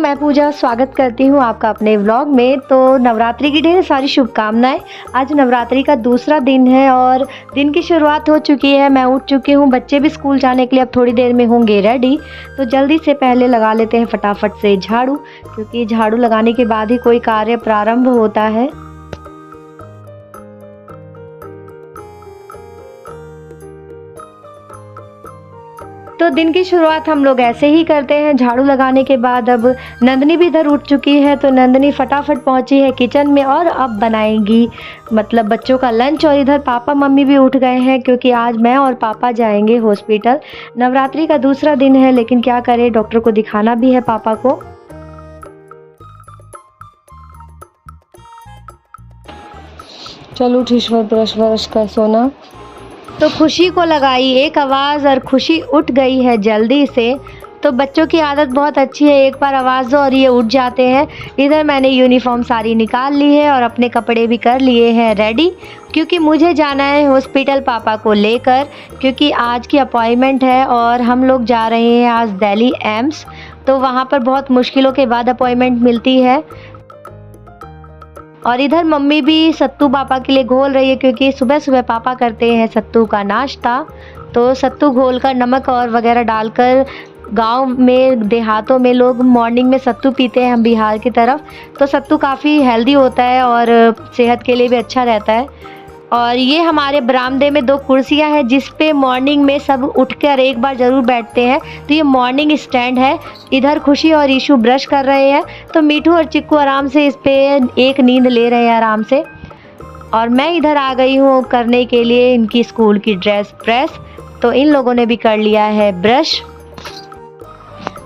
मैं पूजा स्वागत करती हूँ आपका अपने व्लॉग में। तो नवरात्रि की ढेर सारी शुभकामनाएं। आज नवरात्रि का दूसरा दिन है और दिन की शुरुआत हो चुकी है। मैं उठ चुकी हूँ, बच्चे भी स्कूल जाने के लिए अब थोड़ी देर में होंगे रेडी। तो जल्दी से पहले लगा लेते हैं फटाफट से झाड़ू, क्योंकि झाड़ू लगाने के बाद ही कोई कार्य प्रारंभ होता है। तो दिन की शुरुआत हम लोग ऐसे ही करते हैं झाड़ू लगाने के बाद। अब नंदनी भी इधर उठ चुकी है, तो नंदनी फटाफट पहुंची है किचन में और अब बनाएंगी मतलब बच्चों का लंच। और इधर पापा मम्मी भी उठ गए हैं, क्योंकि आज मैं और पापा जाएंगे हॉस्पिटल। नवरात्रि का दूसरा दिन है, लेकिन क्या करें, डॉक्टर को दिखाना भी है पापा को। चलो ईश्वर ब्रश ब्रश कर सोना। तो खुशी को लगाई एक आवाज़ और खुशी उठ गई है जल्दी से। तो बच्चों की आदत बहुत अच्छी है, एक बार आवाज़ दो और ये उठ जाते हैं। इधर मैंने यूनिफॉर्म सारी निकाल ली है और अपने कपड़े भी कर लिए हैं रेडी, क्योंकि मुझे जाना है हॉस्पिटल पापा को लेकर, क्योंकि आज की अपॉइंटमेंट है और हम लोग जा रहे हैं आज दिल्ली एम्स। तो वहाँ पर बहुत मुश्किलों के बाद अपॉइंटमेंट मिलती है। और इधर मम्मी भी सत्तू पापा के लिए घोल रही है, क्योंकि सुबह सुबह पापा करते हैं सत्तू का नाश्ता। तो सत्तू घोलकर नमक और वगैरह डालकर, गांव में देहातों में लोग मॉर्निंग में सत्तू पीते हैं, हम बिहार की तरफ। तो सत्तू काफ़ी हेल्दी होता है और सेहत के लिए भी अच्छा रहता है। और ये हमारे बरामदे में 2 कुर्सियां हैं, जिस पे मॉर्निंग में सब उठकर एक बार ज़रूर बैठते हैं। तो ये मॉर्निंग स्टैंड है। इधर खुशी और ईशु ब्रश कर रहे हैं, तो मीठू और चिक्कू आराम से इस पे एक नींद ले रहे हैं आराम से। और मैं इधर आ गई हूँ करने के लिए इनकी स्कूल की ड्रेस प्रेस। तो इन लोगों ने भी कर लिया है ब्रश।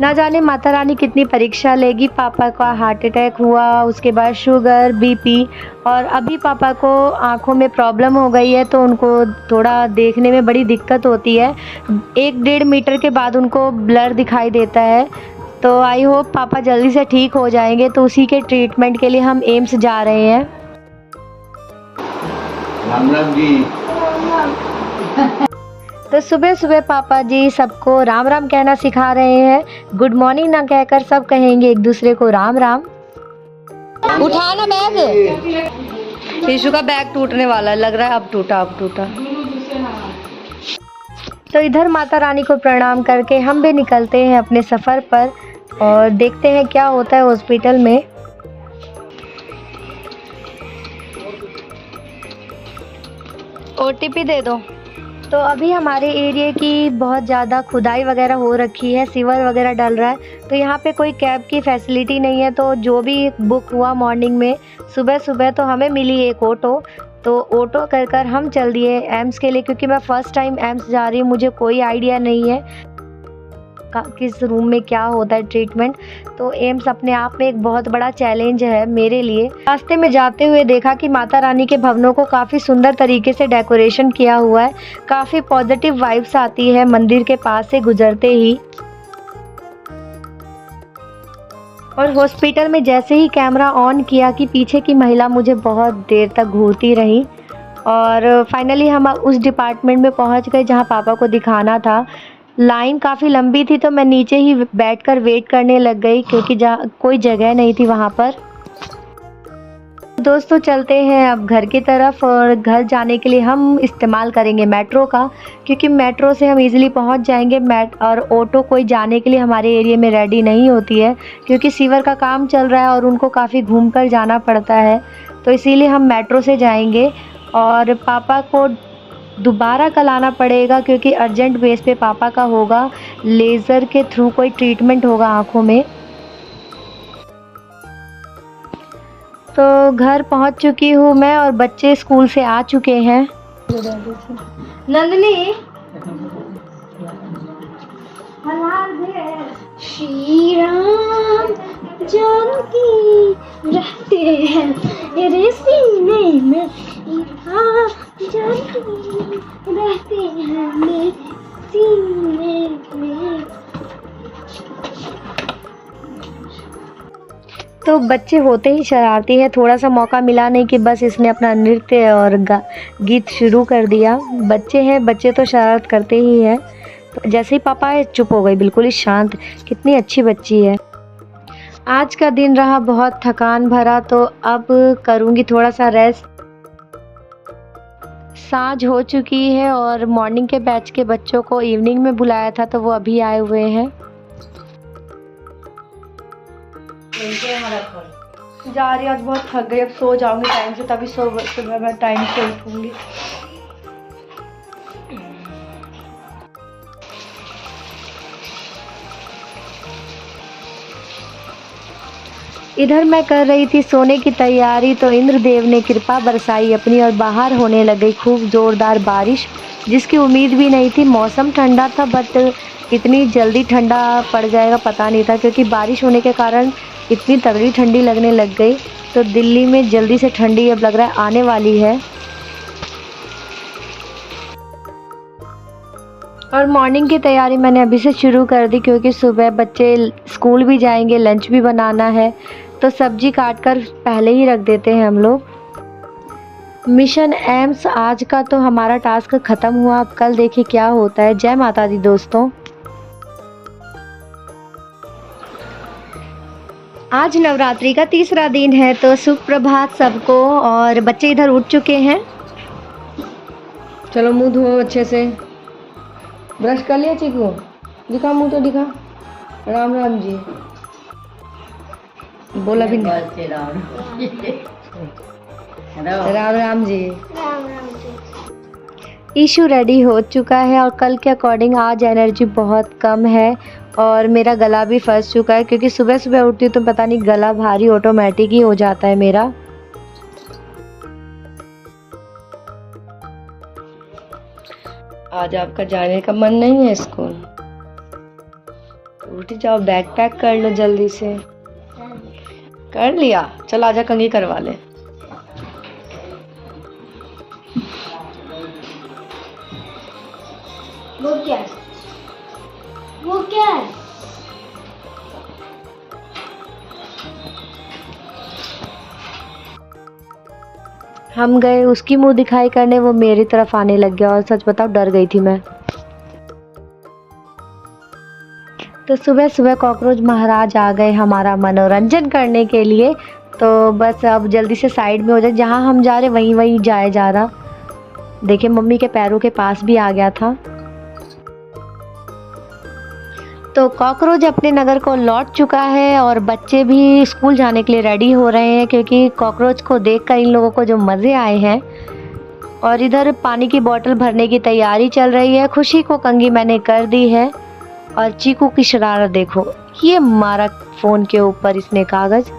ना जाने माता रानी कितनी परीक्षा लेगी। पापा का हार्ट अटैक हुआ, उसके बाद शुगर, बीपी, और अभी पापा को आँखों में प्रॉब्लम हो गई है, तो उनको थोड़ा देखने में बड़ी दिक्कत होती है। 1-1.5 मीटर के बाद उनको ब्लर दिखाई देता है। तो आई होप पापा जल्दी से ठीक हो जाएंगे। तो उसी के ट्रीटमेंट के लिए हम एम्स जा रहे हैं। राम राम जी। तो सुबह सुबह पापा जी सबको राम राम कहना सिखा रहे हैं। गुड मॉर्निंग ना कहकर सब कहेंगे एक दूसरे को राम राम। उठाना बैग। ईशु का बैग टूटने वाला लग रहा है, अब टूटा। तो इधर माता रानी को प्रणाम करके हम भी निकलते हैं अपने सफ़र पर और देखते हैं क्या होता है हॉस्पिटल में। OTP दे दो। तो अभी हमारे एरिया की बहुत ज़्यादा खुदाई वगैरह हो रखी है, सीवर वगैरह डल रहा है। तो यहाँ पे कोई कैब की फैसिलिटी नहीं है। तो जो भी बुक हुआ मॉर्निंग में सुबह सुबह, तो हमें मिली एक ऑटो। तो ऑटो कर हम चल दिए एम्स के लिए, क्योंकि मैं फ़र्स्ट टाइम एम्स जा रही हूँ, मुझे कोई आइडिया नहीं है किस रूम में क्या होता है ट्रीटमेंट। तो एम्स अपने आप में एक बहुत बड़ा चैलेंज है मेरे लिए। रास्ते में जाते हुए देखा कि माता रानी के भवनों को काफ़ी सुंदर तरीके से डेकोरेशन किया हुआ है। काफ़ी पॉजिटिव वाइब्स आती है मंदिर के पास से गुजरते ही। और हॉस्पिटल में जैसे ही कैमरा ऑन किया कि पीछे की महिला मुझे बहुत देर तक घूरती रही। और फाइनली हम उस डिपार्टमेंट में पहुंच गए जहां पापा को दिखाना था। लाइन काफ़ी लंबी थी, तो मैं नीचे ही बैठकर वेट करने लग गई, क्योंकि जहाँ कोई जगह नहीं थी वहाँ पर। दोस्तों चलते हैं अब घर की तरफ, और घर जाने के लिए हम इस्तेमाल करेंगे मेट्रो का, क्योंकि मेट्रो से हम इजीली पहुँच जाएंगे। और ऑटो कोई जाने के लिए हमारे एरिया में रेडी नहीं होती है, क्योंकि सीवर का काम चल रहा है और उनको काफ़ी घूम कर जाना पड़ता है। तो इसीलिए हम मेट्रो से जाएंगे। और पापा को दोबारा कल आना पड़ेगा, क्योंकि अर्जेंट बेस पे पापा का होगा, लेज़र के थ्रू कोई ट्रीटमेंट होगा आँखों में। तो घर पहुंच चुकी हूँ मैं और बच्चे स्कूल से आ चुके हैं। नंदनी श्री राम जानकी रहते हैं मेरे सीने में, जानकी रहते हैं मेरे सीने में। तो बच्चे होते ही शरारती हैं। थोड़ा सा मौका मिला नहीं कि बस इसने अपना नृत्य और गीत शुरू कर दिया। बच्चे हैं, बच्चे तो शरारत करते ही हैं। तो जैसे ही पापा आए चुप हो गई, बिल्कुल ही शांत। कितनी अच्छी बच्ची है। आज का दिन रहा बहुत थकान भरा, तो अब करूँगी थोड़ा सा रेस्ट। साँझ हो चुकी है और मॉर्निंग के बैच के बच्चों को इवनिंग में बुलाया था, तो वो अभी आए हुए हैं। जा रही आज बहुत थक गई, अब सो जाऊंगी टाइम से, तभी सुबह मैं टाइम से उठूंगी। इधर मैं कर रही थी सोने की तैयारी, तो इंद्रदेव ने कृपा बरसाई अपनी और बाहर होने लगी खूब ज़ोरदार बारिश, जिसकी उम्मीद भी नहीं थी। मौसम ठंडा था, बट इतनी जल्दी ठंडा पड़ जाएगा पता नहीं था, क्योंकि बारिश होने के कारण इतनी तगड़ी ठंडी लगने लग गई। तो दिल्ली में जल्दी से ठंडी अब लग रहा है आने वाली है। और मॉर्निंग की तैयारी मैंने अभी से शुरू कर दी, क्योंकि सुबह बच्चे स्कूल भी जाएंगे, लंच भी बनाना है, तो सब्जी काट कर पहले ही रख देते हैं हम लोग। मिशन एम्स आज का तो हमारा टास्क ख़त्म हुआ, अब कल देखिए क्या होता है। जय माता दी दोस्तों। आज नवरात्रि का तीसरा दिन है, तो सुप्रभात सबको। और बच्चे इधर उठ चुके हैं। चलो मुंह धो अच्छे से। ब्रश कर लिया चीकू? दिखा मुंह तो दिखा। राम राम जी बोला भी नहीं। राम राम जी। राम राम जी। इशू रेडी हो चुका है, और कल के अकॉर्डिंग आज एनर्जी बहुत कम है, और मेरा गला भी फंस चुका है, क्योंकि सुबह सुबह उठती हूँ तो पता नहीं गला भारी ऑटोमेटिक ही हो जाता है मेरा। आज आपका जाने का मन नहीं है स्कूल? उठ जाओ, बैग पैक कर लो जल्दी से। कर लिया? चल आजा कंघी करवा ले। वो क्या है? वो क्या है? हम गए उसकी मुंह दिखाई करने, वो मेरी तरफ आने लग गया, और सच बताओ डर गई थी मैं। तो सुबह सुबह कॉकरोच महाराज आ गए हमारा मनोरंजन करने के लिए। तो बस अब जल्दी से साइड में हो जाए, जहाँ हम जा रहे वहीं वहीं जाए जा रहा। देखिए मम्मी के पैरों के पास भी आ गया था। तो कॉकरोच अपने नगर को लौट चुका है, और बच्चे भी स्कूल जाने के लिए रेडी हो रहे हैं, क्योंकि कॉकरोच को देखकर इन लोगों को जो मज़े आए हैं। और इधर पानी की बोतल भरने की तैयारी चल रही है। खुशी को कंघी मैंने कर दी है, और चीकू की शरारत देखो, ये मारा फ़ोन के ऊपर इसने कागज़।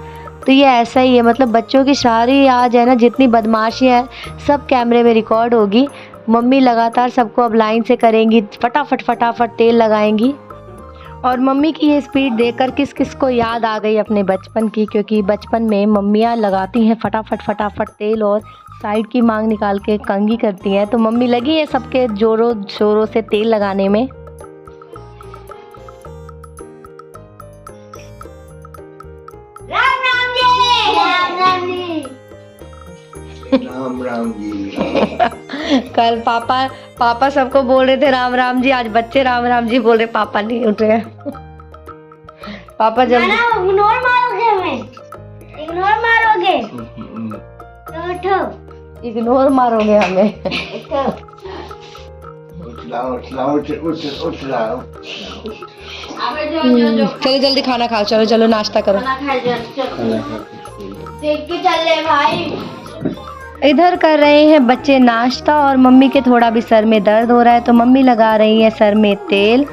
तो ये ऐसा ही है, मतलब बच्चों की सारी आज है ना जितनी बदमाशी है सब कैमरे में रिकॉर्ड होगी। मम्मी लगातार सबको अब लाइन से करेंगी, फटाफट फटाफट तेल लगाएंगी। और मम्मी की ये स्पीड देखकर किस किस को याद आ गई अपने बचपन की, क्योंकि बचपन में मम्मियाँ लगाती हैं फटाफट फटाफट तेल, और साइड की मांग निकाल के कंघी करती हैं। तो मम्मी लगी है सबके जोरों शोरों से तेल लगाने में। राम राम जी। राम राम जी। राम राम जी। कल पापा सबको बोल रहे थे राम राम जी, आज बच्चे राम राम जी बोल रहे, पापा नहीं उठ रहे। पापा जल्दी। इग्नोर मारोगे हमें? इग्नोर मारोगे तो उठो। इग्नोर मारोगे हमें? उठलाओ। चलो जल्दी खाना खाओ, चलो चलो नाश्ता करो। देख के चल ले भाई। इधर कर रहे हैं बच्चे नाश्ता, और मम्मी के थोड़ा भी सर में दर्द हो रहा है, तो मम्मी लगा रही है सर में तेल।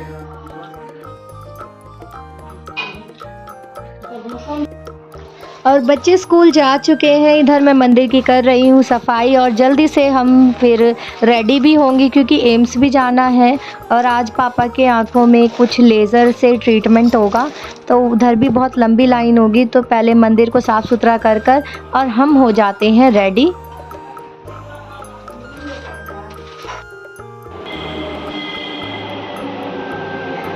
और बच्चे स्कूल जा चुके हैं। इधर मैं मंदिर की कर रही हूँ सफाई, और जल्दी से हम फिर रेडी भी होंगी, क्योंकि एम्स भी जाना है। और आज पापा के आंखों में कुछ लेज़र से ट्रीटमेंट होगा, तो उधर भी बहुत लंबी लाइन होगी। तो पहले मंदिर को साफ़ सुथरा कर और हम हो जाते हैं रेडी।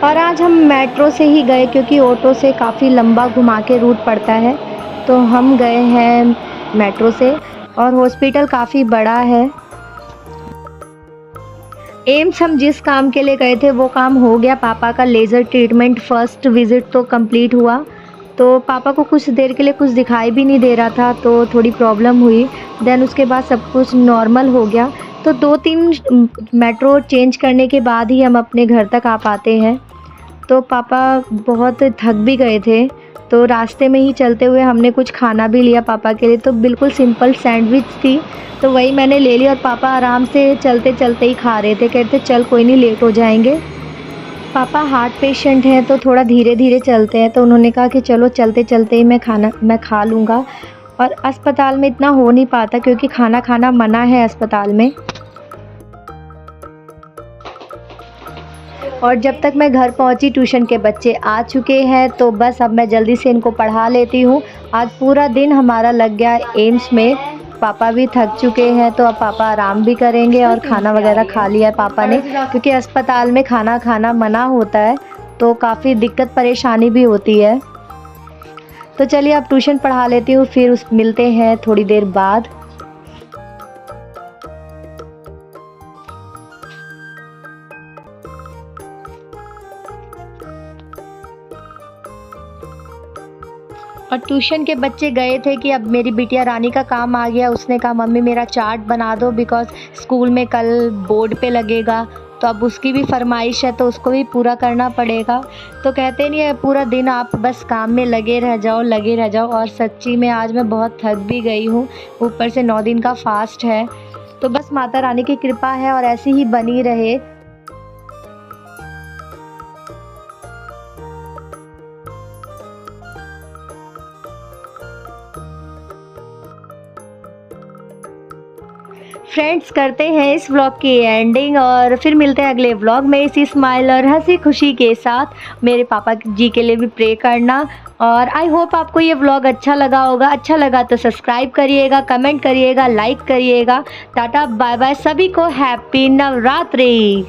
और आज हम मेट्रो से ही गए, क्योंकि ऑटो से काफ़ी लंबा घुमा के रूट पड़ता है, तो हम गए हैं मेट्रो से। और हॉस्पिटल काफ़ी बड़ा है। एम्स हम जिस काम के लिए गए थे वो काम हो गया। पापा का लेज़र ट्रीटमेंट फर्स्ट विज़िट तो कंप्लीट हुआ। तो पापा को कुछ देर के लिए कुछ दिखाई भी नहीं दे रहा था, तो थोड़ी प्रॉब्लम हुई। देन उसके बाद सब कुछ नॉर्मल हो गया। तो 2-3 मेट्रो चेंज करने के बाद ही हम अपने घर तक आ पाते हैं। तो पापा बहुत थक भी गए थे, तो रास्ते में ही चलते हुए हमने कुछ खाना भी लिया पापा के लिए। तो बिल्कुल सिंपल सैंडविच थी, तो वही मैंने ले लिया और पापा आराम से चलते चलते ही खा रहे थे। कहते चल कोई नहीं, लेट हो जाएंगे। पापा हार्ट पेशेंट हैं तो थोड़ा धीरे धीरे चलते हैं, तो उन्होंने कहा कि चलो चलते चलते ही मैं खा लूँगा। और अस्पताल में इतना हो नहीं पाता क्योंकि खाना खाना मना है अस्पताल में। और जब तक मैं घर पहुंची ट्यूशन के बच्चे आ चुके हैं, तो बस अब मैं जल्दी से इनको पढ़ा लेती हूँ। आज पूरा दिन हमारा लग गया एम्स में। पापा भी थक चुके हैं, तो अब पापा आराम भी करेंगे। और खाना वगैरह खा लिया है पापा ने, क्योंकि अस्पताल में खाना खाना मना होता है, तो काफ़ी दिक्कत परेशानी भी होती है। तो चलिए अब ट्यूशन पढ़ा लेती हूँ, फिर मिलते हैं थोड़ी देर बाद। और ट्यूशन के बच्चे गए थे कि अब मेरी बिटिया रानी का काम आ गया। उसने कहा मम्मी मेरा चार्ट बना दो, बिकॉज़ स्कूल में कल बोर्ड पे लगेगा। तो अब उसकी भी फरमाइश है, तो उसको भी पूरा करना पड़ेगा। तो कहते नहीं है पूरा दिन आप बस काम में लगे रह जाओ। और सच्ची में आज मैं बहुत थक भी गई हूँ, ऊपर से 9 दिन का फास्ट है। तो बस माता रानी की कृपा है और ऐसी ही बनी रहे। फ्रेंड्स, करते हैं इस व्लॉग की एंडिंग और फिर मिलते हैं अगले व्लॉग में इसी स्माइल और हंसी खुशी के साथ। मेरे पापा जी के लिए भी प्रे करना। और आई होप आपको ये व्लॉग अच्छा लगा होगा। अच्छा लगा तो सब्सक्राइब करिएगा, कमेंट करिएगा, लाइक करिएगा। टाटा बाय बाय, सभी को हैप्पी नवरात्रि।